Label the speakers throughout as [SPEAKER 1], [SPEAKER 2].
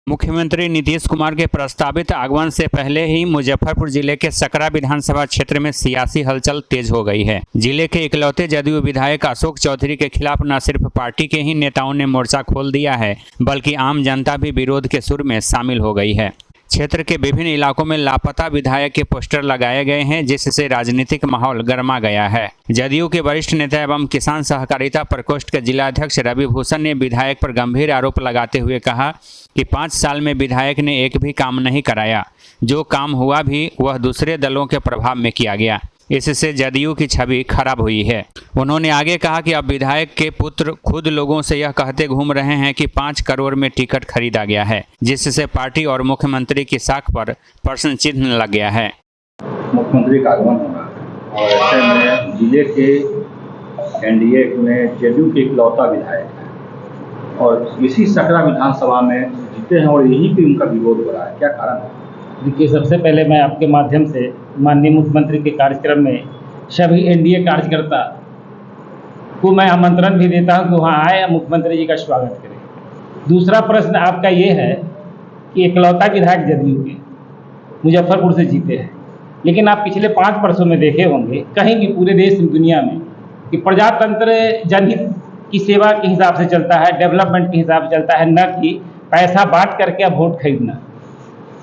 [SPEAKER 1] मुख्यमंत्री नीतीश कुमार के प्रस्तावित आगमन से पहले ही मुजफ्फरपुर जिले के सकरा विधानसभा क्षेत्र में सियासी हलचल तेज हो गई है। जिले के इकलौते जदयू विधायक अशोक चौधरी के खिलाफ न सिर्फ पार्टी के ही नेताओं ने मोर्चा खोल दिया है, बल्कि आम जनता भी विरोध के सुर में शामिल हो गई है। क्षेत्र के विभिन्न इलाकों में लापता विधायक के पोस्टर लगाए गए हैं, जिससे राजनीतिक माहौल गर्मा गया है। जदयू के वरिष्ठ नेता एवं किसान सहकारिता प्रकोष्ठ के जिलाध्यक्ष रवि भूषण ने विधायक पर गंभीर आरोप लगाते हुए कहा कि 5 साल में विधायक ने एक भी काम नहीं कराया। जो काम हुआ भी वह दूसरे दलों के प्रभाव में किया गया। इससे जदयू की छवि खराब हुई है। उन्होंने आगे कहा कि अब विधायक के पुत्र खुद लोगों से यह कहते घूम रहे हैं कि 5 करोड़ में टिकट खरीदा गया है, जिससे पार्टी और मुख्यमंत्री की साख पर प्रश्न चिन्ह लग गया है।
[SPEAKER 2] मुख्यमंत्री का आगमन होना है और ऐसे में जिले के एनडीए में जदयू के इकलौता विधायक है और इसी सकरा विधानसभा में जीते हैं और यहीं पे उनका विरोध हो रहा है। क्या कारण है?
[SPEAKER 3] देखिए, सबसे पहले मैं आपके माध्यम से माननीय मुख्यमंत्री के कार्यक्रम में सभी एनडीए कार्यकर्ता को मैं आमंत्रण भी देता हूं कि वहां आए, मुख्यमंत्री जी का स्वागत करें। दूसरा प्रश्न आपका ये है कि इकलौता विधायक जदयू के मुजफ्फरपुर से जीते हैं, लेकिन आप पिछले 5 वर्षों में देखे होंगे कहीं भी पूरे देश दुनिया में कि प्रजातंत्र जनहित की सेवा के हिसाब से चलता है, डेवलपमेंट के हिसाब से चलता है, न कि पैसा बांट करके अब वोट खरीदना।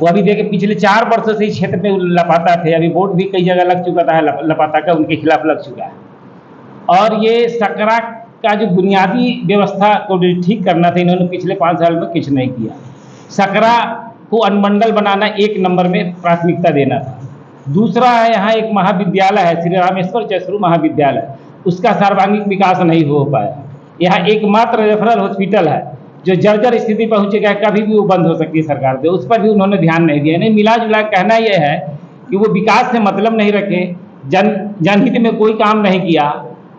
[SPEAKER 3] वो अभी देखे पिछले 4 वर्षों से इस क्षेत्र में लापता थे, अभी वोट भी कई जगह लग चुका था, लापता का उनके खिलाफ लग चुका है। और ये सकरा का जो बुनियादी व्यवस्था को ठीक करना था, इन्होंने पिछले 5 साल में कुछ नहीं किया। सकरा को अनुमंडल बनाना 1 नंबर में प्राथमिकता देना था। दूसरा है, यहाँ एक महाविद्यालय है, श्री रामेश्वर चश्रू महाविद्यालय, उसका सर्वांगीण विकास नहीं हो पाया। यहाँ एकमात्र रेफरल हॉस्पिटल है जो जर्जर स्थिति पहुंचेगा, कभी भी वो बंद हो सकती है सरकार से, उस पर भी उन्होंने ध्यान नहीं दिया। नहीं, मिला जुला कहना यह है कि वो विकास से मतलब नहीं रखे, जनहित में कोई काम नहीं किया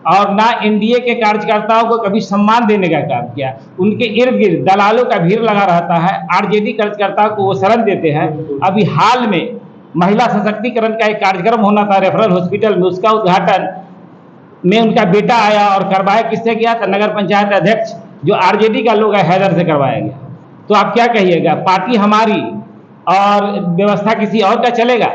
[SPEAKER 3] और ना एनडीए के कार्यकर्ताओं को कभी सम्मान देने का काम किया। उनके इर्द गिर्द दलालों का भीड़ लगा रहता है, आरजेडी कार्यकर्ताओं को वो शरण देते हैं। अभी हाल में महिला सशक्तिकरण का एक कार्यक्रम होना था रेफरल हॉस्पिटल में, उसका उद्घाटन में उनका बेटा आया और करवाया। किससे किया था? नगर पंचायत अध्यक्ष जो आरजेडी का लोग है, हैदर से करवाया गया। तो आप क्या कहिएगा? पार्टी हमारी और व्यवस्था किसी और का चलेगा?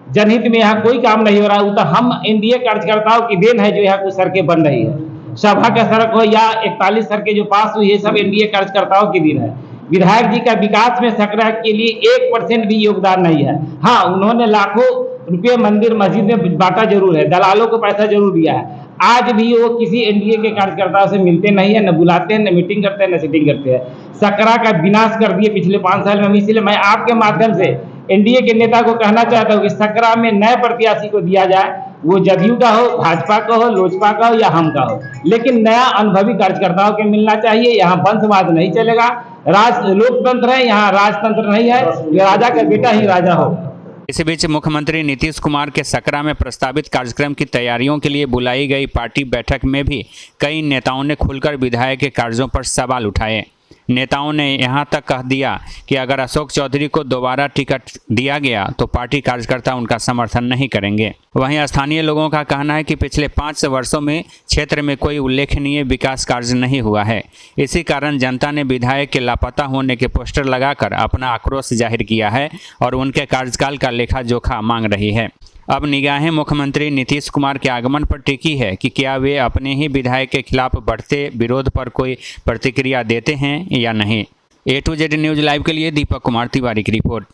[SPEAKER 3] जनहित में यहाँ कोई काम नहीं हो रहा है। तो हम एनडीए कार्यकर्ताओं की देन है जो यहाँ कुछ सड़कें बन रही है। सभा का सड़क हो या 41 सड़कें जो पास हुई, ये सब एनडीए कार्यकर्ताओं की देन है। विधायक जी का विकास में सकरा के लिए 1% भी योगदान नहीं है। हाँ, उन्होंने लाखों रुपये मंदिर मस्जिद में बांटा जरूर है, दलालों को पैसा जरूर दिया है। आज भी वो किसी एनडीए के कार्यकर्ताओं से मिलते नहीं है, न बुलाते हैं, न मीटिंग करते हैं, न सीटिंग करते हैं। सकरा का विनाश कर दिए पिछले 5 साल में। इसलिए मैं आपके माध्यम से एनडीए के नेता को कहना चाहता हूँ कि सकरा में नए प्रत्याशी को दिया जाए, वो जदयू का हो, भाजपा का हो, लोजपा का हो या हम का हो, लेकिन नया अनुभवी कार्यकर्ताओं के मिलना चाहिए। यहाँ वंशवाद नहीं चलेगा, लोकतंत्र है, यहाँ राजतंत्र नहीं है। राजा का बेटा ही राजा हो।
[SPEAKER 1] इसी बीच मुख्यमंत्री नीतीश कुमार के सकरा में प्रस्तावित कार्यक्रम की तैयारियों के लिए बुलाई गई पार्टी बैठक में भी कई नेताओं ने खुलकर विधायक के कार्यों पर सवाल उठाए। नेताओं ने यहां तक कह दिया कि अगर अशोक चौधरी को दोबारा टिकट दिया गया तो पार्टी कार्यकर्ता उनका समर्थन नहीं करेंगे। वहीं स्थानीय लोगों का कहना है कि पिछले 5 वर्षों में क्षेत्र में कोई उल्लेखनीय विकास कार्य नहीं हुआ है। इसी कारण जनता ने विधायक के लापता होने के पोस्टर लगाकर अपना आक्रोश जाहिर किया है और उनके कार्यकाल का लेखा जोखा मांग रही है। अब निगाहें मुख्यमंत्री नीतीश कुमार के आगमन पर टिकी है कि क्या वे अपने ही विधायक के खिलाफ बढ़ते विरोध पर कोई प्रतिक्रिया देते हैं या नहीं। A to Z news live के लिए दीपक कुमार तिवारी की रिपोर्ट।